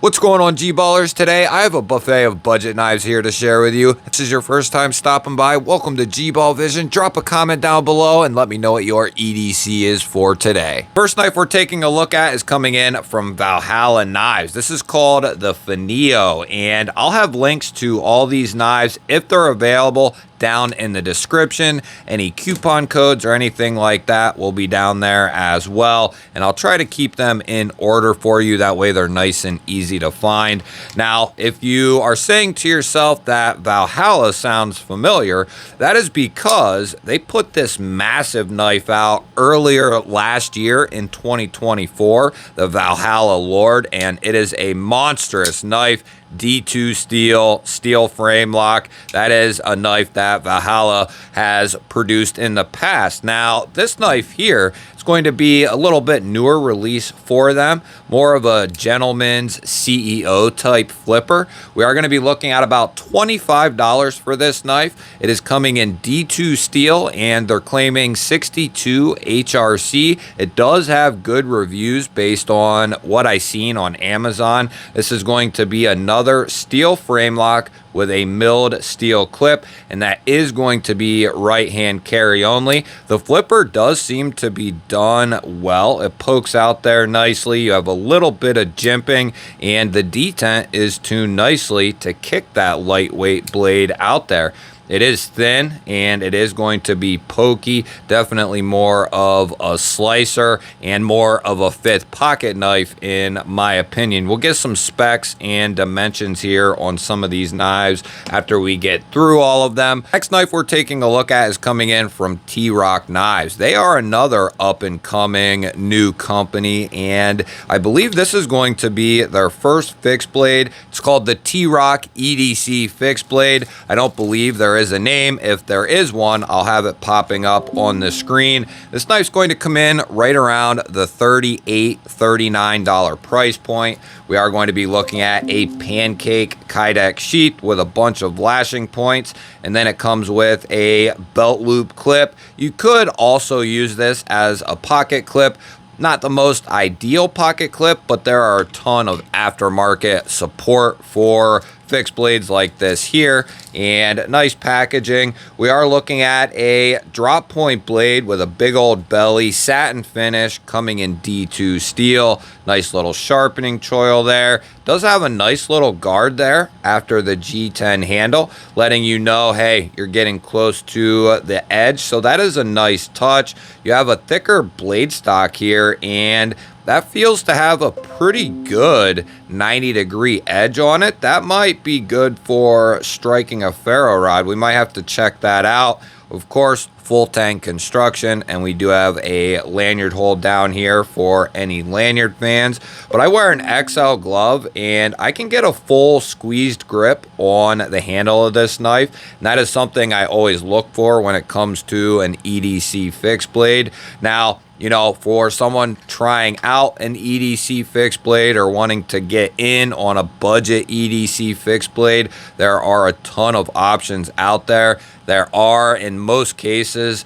What's going on, G-Ballers? Today, I have a buffet of budget knives here to share with you. If this is your first time stopping by, welcome to GBall Vision. Drop a comment down below and let me know what your EDC is for today. First knife we're taking a look at is coming in from Valhalla Knives. This is called the Fineo, and I'll have links to all these knives if they're available down in the description. Any coupon codes or anything like that will be down there as well, and I'll try to keep them in order for you. That way they're nice and easy to find. Now, if you are saying to yourself that Valhalla sounds familiar, that is because they put this massive knife out earlier last year in 2024, the Valhalla Lord, and it is a monstrous knife. D2 steel frame lock. That is a knife that Valhalla has produced in the past. Now, this knife here is going to be a little bit newer release for them, more of a gentleman's CEO type flipper. We are going to be looking at about $25 for this knife. It is coming in D2 steel, and they're claiming 62 HRC. It does have good reviews based on what I've seen on Amazon. This is going to be another steel frame lock with a milled steel clip, and that is going to be right hand carry only. The flipper does seem to be done well. It pokes out there nicely. You have a little bit of jimping, and the detent is tuned nicely to kick that lightweight blade out there. It is thin, and it is going to be pokey, definitely more of a slicer and more of a fifth pocket knife in my opinion. We'll get some specs and dimensions here on some of these knives after we get through all of them. Next knife we're taking a look at is coming in from T-Rock Knives. They are another up-and-coming new company, and I believe this is going to be their first fixed blade. It's called the T-Rock EDC fixed blade. I don't believe there is a name. If there is one, I'll have it popping up on the screen. This knife's going to come in right around the $38, $39 price point. We are going to be looking at a pancake Kydex sheath with a bunch of lashing points, and then it comes with a belt loop clip. You could also use this as a pocket clip. Not the most ideal pocket clip, but there are a ton of aftermarket support for fixed blades like this here, and nice packaging. We are looking at a drop point blade with a big old belly, satin finish, coming in D2 steel. Nice little sharpening choil there. Does have a nice little guard there after the G10 handle, letting you know, hey, you're getting close to the edge. So that is a nice touch. You have a thicker blade stock here, and that feels to have a pretty good 90-degree edge on it. That might be good for striking a ferro rod. We might have to check that out. Of course, full tank construction, and we do have a lanyard hole down here for any lanyard fans. But I wear an XL glove, and I can get a full squeezed grip on the handle of this knife, and that is something I always look for when it comes to an EDC fixed blade. Now, you know, for someone trying out an EDC fixed blade or wanting to get in on a budget EDC fixed blade, there are a ton of options out there. There are, in most cases,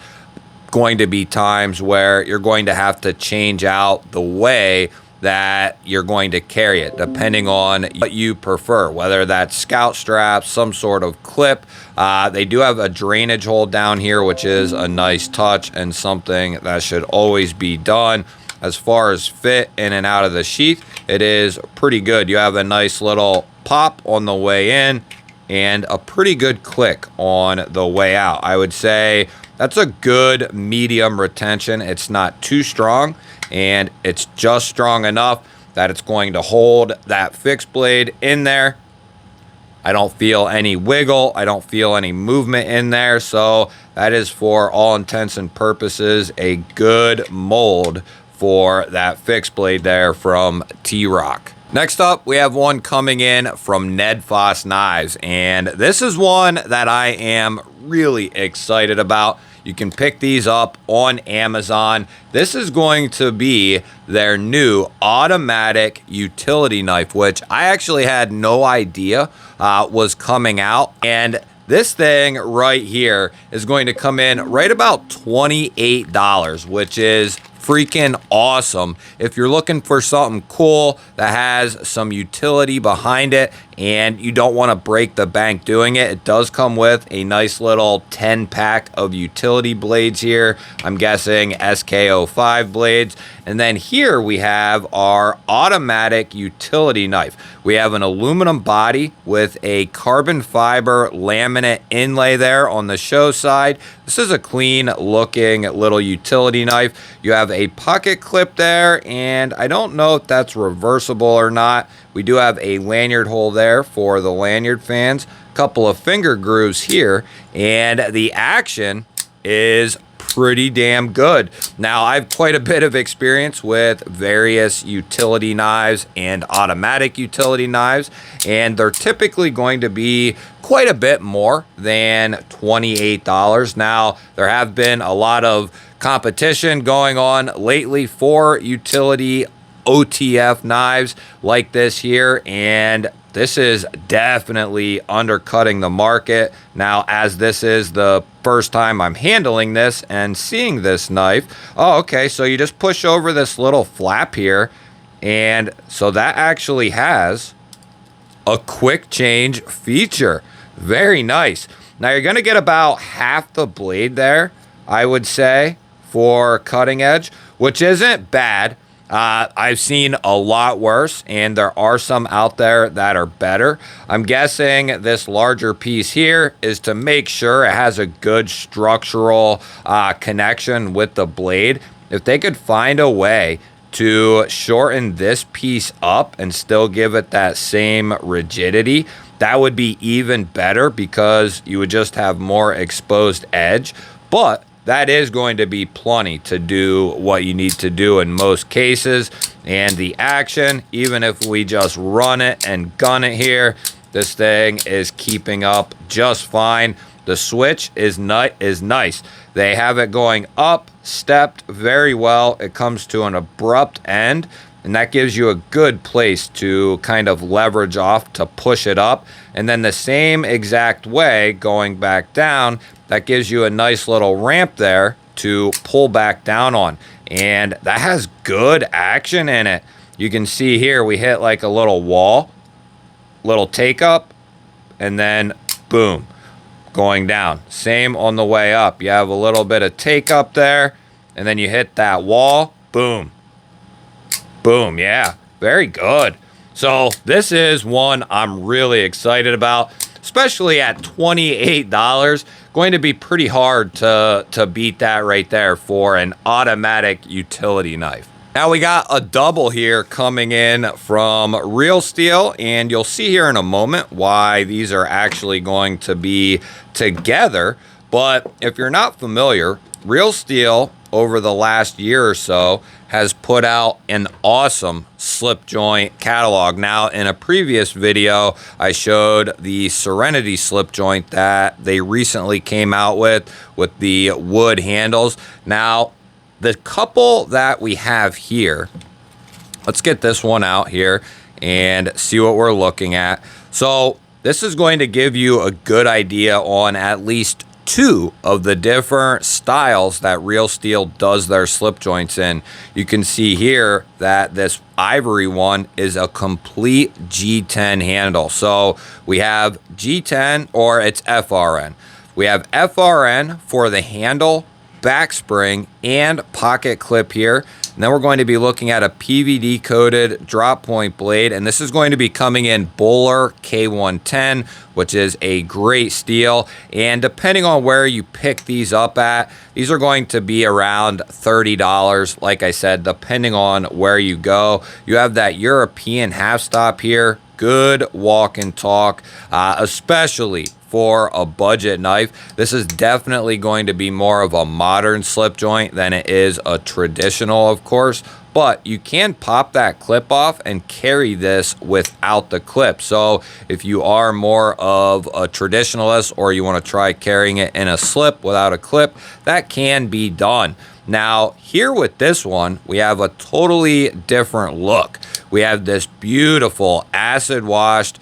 going to be times where you're going to have to change out the way that you're going to carry it, depending on what you prefer, whether that's scout straps, some sort of clip. They do have a drainage hole down here, which is a nice touch and something that should always be done. As far as fit in and out of the sheath, it is pretty good. You have a nice little pop on the way in and a pretty good click on the way out. I would say that's a good medium retention. It's not too strong, and it's just strong enough that it's going to hold that fixed blade in there. I don't feel any wiggle. I don't feel any movement in there. So that is, for all intents and purposes, a good mold for that fixed blade there from T-Rock. Next up, we have one coming in from Ned Foss Knives, and this is one that I am really excited about. You can pick these up on Amazon. This is going to be their new automatic utility knife, which I actually had no idea was coming out. And this thing right here is going to come in right about $28, which is freaking awesome. If you're looking for something cool that has some utility behind it and you don't want to break the bank doing it, it does come with a nice little 10-pack of utility blades here. I'm guessing SK05 blades. And then here we have our automatic utility knife. We have an aluminum body with a carbon fiber laminate inlay there on the show side. This is a clean looking little utility knife. You have a pocket clip there, and I don't know if that's reversible or not. We do have a lanyard hole there for the lanyard fans, a couple of finger grooves here, and the action is pretty damn good. Now, I have quite a bit of experience with various utility knives and automatic utility knives, and they're typically going to be quite a bit more than $28. Now, there have been a lot of competition going on lately for utility OTF knives like this here, and this is definitely undercutting the market. Now, as this is the first time I'm handling this and seeing this knife, oh, okay, so you just push over this little flap here, and so that actually has a quick change feature. Very nice. Now, you're going to get about half the blade there, I would say, for cutting edge, which isn't bad. I've seen a lot worse, and there are some out there that are better. I'm guessing this larger piece here is to make sure it has a good structural connection with the blade. If they could find a way to shorten this piece up and still give it that same rigidity, that would be even better, because you would just have more exposed edge. But that is going to be plenty to do what you need to do in most cases. And the action, even if we just run it and gun it here, this thing is keeping up just fine. The switch is nice. They have it going up, stepped very well. It comes to an abrupt end, and that gives you a good place to kind of leverage off to push it up. And then the same exact way going back down, that gives you a nice little ramp there to pull back down on. And that has good action in it. You can see here we hit like a little wall, little take up, and then boom, going down. Same on the way up. You have a little bit of take up there, and then you hit that wall, boom. Boom, yeah, very good. So this is one I'm really excited about, especially at $28. Going to be pretty hard to beat that right there for an automatic utility knife. Now we got a double here coming in from Real Steel, and you'll see here in a moment why these are actually going to be together. But if you're not familiar, Real Steel over the last year or so has put out an awesome slip joint catalog. Now, in a previous video, I showed the Serenity slip joint that they recently came out with the wood handles. Now, the couple that we have here, let's get this one out here and see what we're looking at. So this is going to give you a good idea on at least two of the different styles that Real Steel does their slip joints in. You can see here that this ivory one is a complete G10 handle. So we have G10, or it's FRN. We have FRN for the handle, back spring, and pocket clip here. And then we're going to be looking at a PVD coated drop point blade, and this is going to be coming in Bowler K110, which is a great steel. And depending on where you pick these up at, these are going to be around $30, like I said, depending on where you go. You have that European half stop here, good walk and talk, especially for a budget knife. This is definitely going to be more of a modern slip joint than it is a traditional, of course, but you can pop that clip off and carry this without the clip. So if you are more of a traditionalist, or you want to try carrying it in a slip without a clip, that can be done. Now, here with this one, we have a totally different look. We have this beautiful acid washed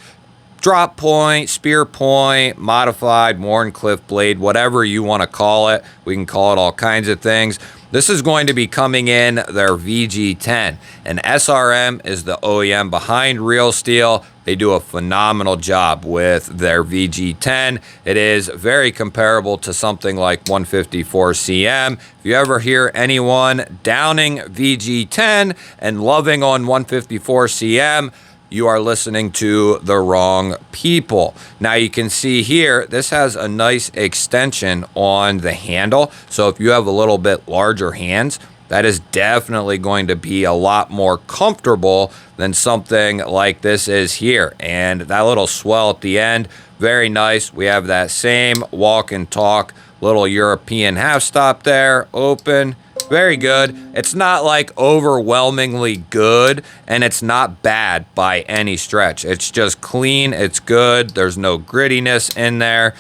drop point, spear point, modified Wharncliffe blade, whatever you want to call it. We can call it all kinds of things. This is going to be coming in their VG10, and SRM is the OEM behind Real Steel. They do a phenomenal job with their VG10. It is very comparable to something like 154CM. If you ever hear anyone downing VG10 and loving on 154CM, you are listening to the wrong people. Now you can see here, this has a nice extension on the handle. So if you have a little bit larger hands, that is definitely going to be a lot more comfortable than something like this is here. And that little swell at the end, very nice. We have that same walk and talk, little European half stop there, open. Very good. It's not like overwhelmingly good, and it's not bad by any stretch. It's just clean. It's good. There's no grittiness in there.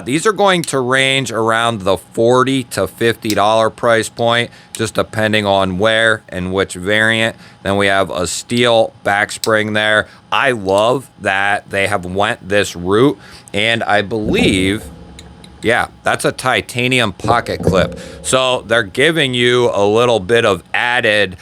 These are going to range around the $40 to $50 price point, just depending on where and which variant. Then we have a steel back spring there. I love that they have went this route, and I believe... yeah, that's a titanium pocket clip. So they're giving you a little bit of added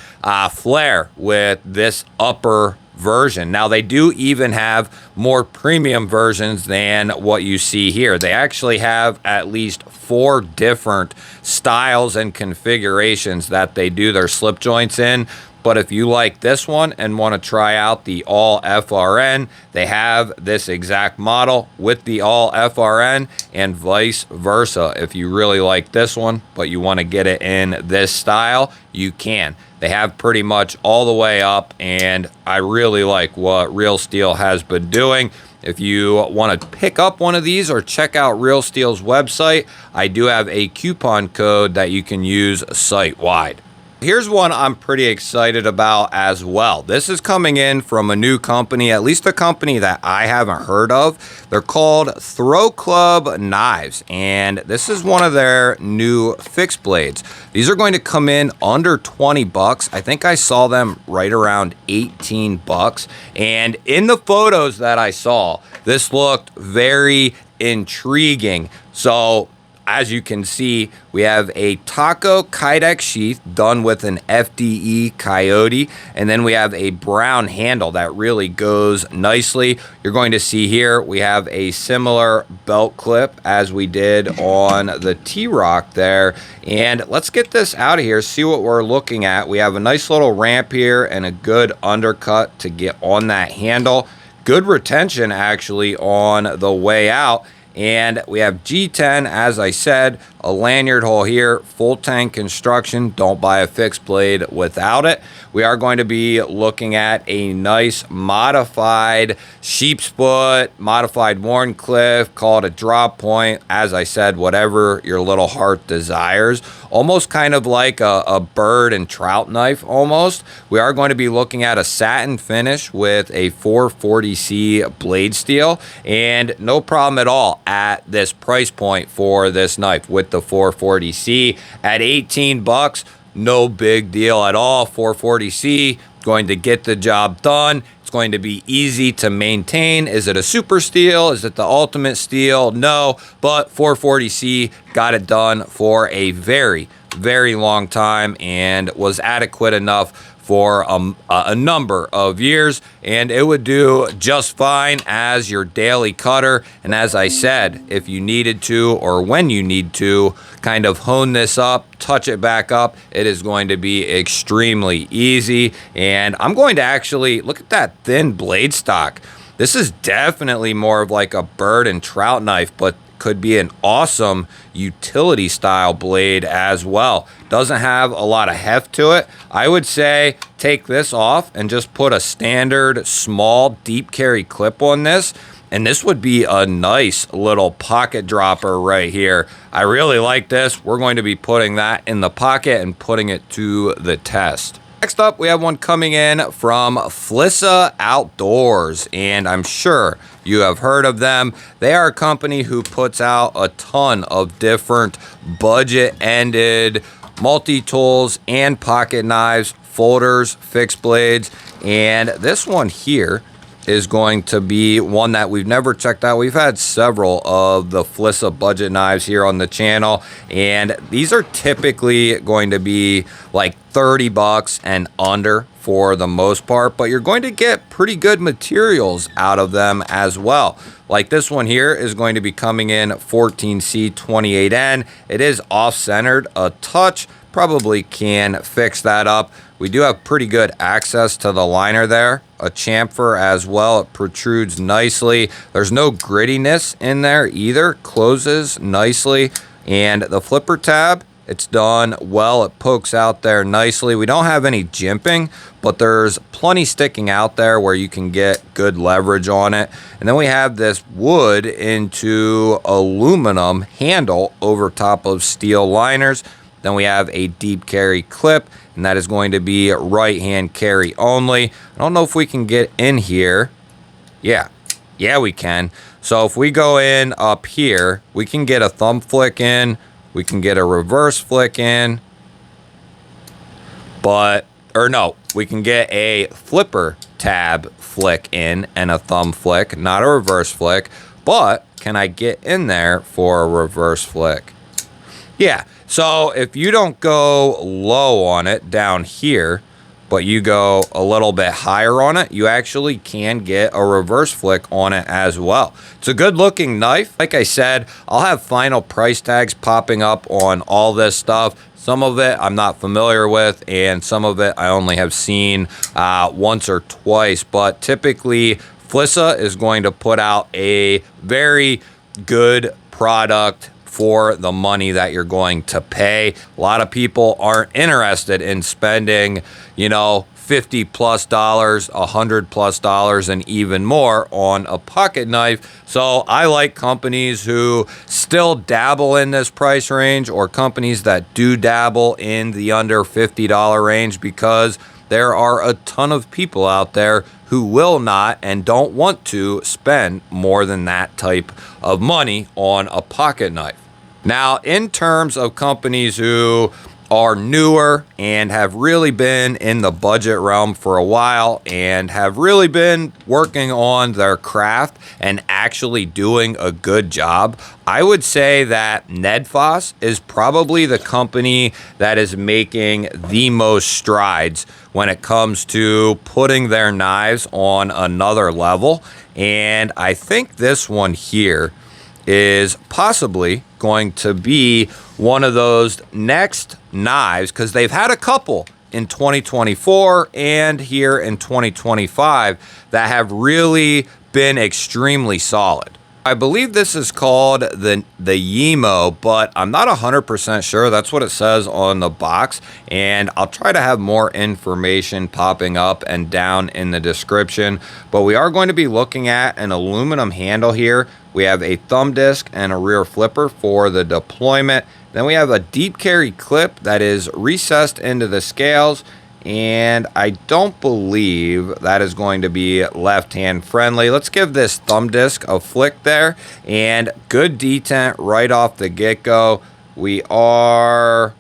flair with this upper version. Now, they do even have more premium versions than what you see here. They actually have at least 4 different styles and configurations that they do their slip joints in. But if you like this one and want to try out the all FRN, they have this exact model with the all FRN, and vice versa. If you really like this one, but you want to get it in this style, you can. They have pretty much all the way up, and I really like what Real Steel has been doing. If you want to pick up one of these or check out Real Steel's website, I do have a coupon code that you can use site-wide. Here's one I'm pretty excited about as well. This is coming in from a new company, at least a company that I haven't heard of. They're called Throw Club Knives, and this is one of their new fixed blades. These are going to come in under 20 bucks. I think I saw them right around 18 bucks. And in the photos that I saw, this looked very intriguing. So as you can see, we have a Taco Kydex sheath done with an FDE Coyote, and then we have a brown handle that really goes nicely. You're going to see here we have a similar belt clip as we did on the T-Rock there. And let's get this out of here, see what we're looking at. We have a nice little ramp here and a good undercut to get on that handle. Good retention actually on the way out. And we have G10, as I said, a lanyard hole here, full tank construction. Don't buy a fixed blade without it. We are going to be looking at a nice modified sheep's foot, modified Warncliffe, call it a drop point. As I said, whatever your little heart desires. Almost kind of like a bird and trout knife almost. We are going to be looking at a satin finish with a 440C blade steel, and no problem at all at this price point for this knife with the 440C at 18 bucks. No big deal at all. 440C going to get the job done. It's going to be easy to maintain. Is it a super steel? Is it the ultimate steel? No, but 440C got it done for a very, very long time and was adequate enough for a number of years, and it would do just fine as your daily cutter. And as I said, if you needed to, or when you need to kind of hone this up, touch it back up, it is going to be extremely easy. And I'm going to actually look at that thin blade stock. This is definitely more of like a bird and trout knife, but could be an awesome utility style blade as well. Doesn't have a lot of heft to it. I would say take this off and just put a standard small deep carry clip on this, and this would be a nice little pocket dropper right here. I really like this. We're going to be putting that in the pocket and putting it to the test. Next up, we have one coming in from Flissa Outdoors, and I'm sure you have heard of them. They are a company who puts out a ton of different budget-ended multi-tools and pocket knives, folders, fixed blades, and this one here is going to be one that we've never checked out. We've had several of the Flissa budget knives here on the channel, and these are typically going to be like 30 bucks and under for the most part, but you're going to get pretty good materials out of them as well. Like this one here is going to be coming in 14C28N. It is off-centered a touch, probably can fix that up. We do have pretty good access to the liner there. A chamfer as well. It protrudes nicely. There's no grittiness in there either. Closes nicely. And the flipper tab, it's done well. It pokes out there nicely. We don't have any jimping, but there's plenty sticking out there where you can get good leverage on it. And then we have this wood into aluminum handle over top of steel liners. Then we have a deep carry clip, and that is going to be right hand carry only. I don't know if we can get in here. Yeah, we can. So if we go in up here, we can get a thumb flick in. We can get a reverse flick in. We can get a flipper tab flick in and a thumb flick, not a reverse flick. But can I get in there for a reverse flick? Yeah. So if you don't go low on it down here, but you go a little bit higher on it, you actually can get a reverse flick on it as well. It's a good looking knife. Like I said, I'll have final price tags popping up on all this stuff. Some of it I'm not familiar with, and some of it I only have seen once or twice. But typically, Flissa is going to put out a very good product for the money that you're going to pay. A lot of people aren't interested in spending, $50+ $100+ and even more on a pocket knife. So I like companies who still dabble in this price range, or companies that do dabble in the under $50 range, because there are a ton of people out there who will not and don't want to spend more than that type of money on a pocket knife. Now, in terms of companies who are newer and have really been in the budget realm for a while and have really been working on their craft and actually doing a good job, I would say that Nedfoss is probably the company that is making the most strides when it comes to putting their knives on another level. And I think this one here is possibly going to be one of those next knives, because they've had a couple in 2024 and here in 2025 that have really been extremely solid. I believe this is called the Yimo, but I'm not 100% sure. That's what it says on the box, and I'll try to have more information popping up and down in the description. But we are going to be looking at an aluminum handle here. We have a thumb disc and a rear flipper for the deployment. Then we have a deep carry clip that is recessed into the scales, and I don't believe that is going to be left-hand friendly. Let's give this thumb disc a flick there, and good detent right off the get-go. We are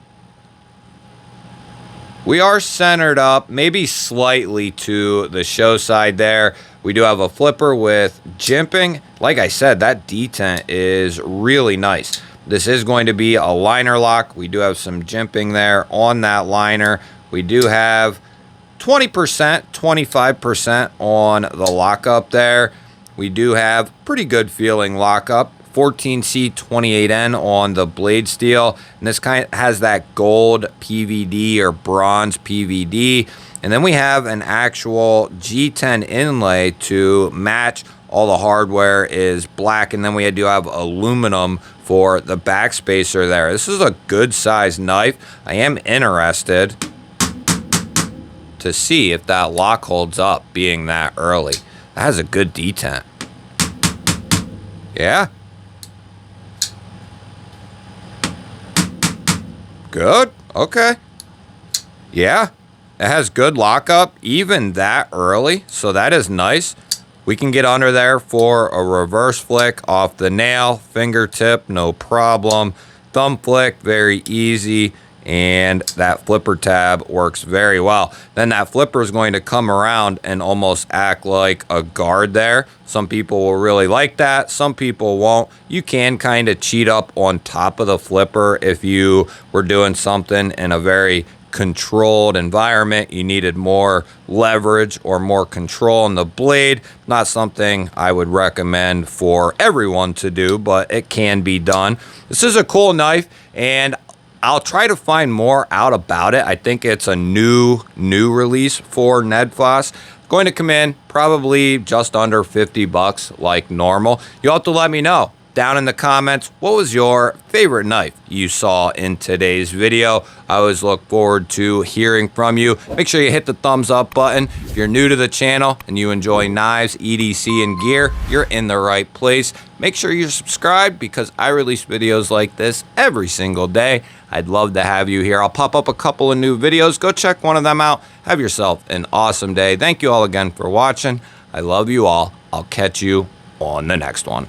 centered up, maybe slightly to the show side there. We do have a flipper with jimping. Like I said, that detent is really nice. This is going to be a liner lock. We do have some jimping there on that liner. We do have 20%, 25% on the lockup there. We do have pretty good feeling lockup. 14C28N on the blade steel. And this kind of has that gold PVD or bronze PVD. And then we have an actual G10 inlay to match. All the hardware is black, and then we do have aluminum for the backspacer there. This is a good size knife. I am interested to see if that lock holds up being that early. That has a good detent. Yeah. Good. Okay. Yeah. It has good lockup even that early, so that is nice. We can get under there for a reverse flick off the nail, fingertip, no problem. Thumb flick, very easy. and that flipper tab works very well. Then that flipper is going to come around and almost act like a guard there. Some people will really like that, some people won't. You can kind of cheat up on top of the flipper if you were doing something in a very controlled environment, you needed more leverage or more control on the blade. Not something I would recommend for everyone to do, but it can be done. This is a cool knife, and I'll try to find more out about it. I think it's a new release for Ned Floss. Going to come in probably just under 50 bucks like normal. You'll have to let me know down in the comments, what was your favorite knife you saw in today's video? I always look forward to hearing from you. Make sure you hit the thumbs up button. If you're new to the channel and you enjoy knives, EDC, and gear, you're in the right place. Make sure you're subscribed because I release videos like this every single day. I'd love to have you here. I'll pop up a couple of new videos. Go check one of them out. Have yourself an awesome day. Thank you all again for watching. I love you all. I'll catch you on the next one.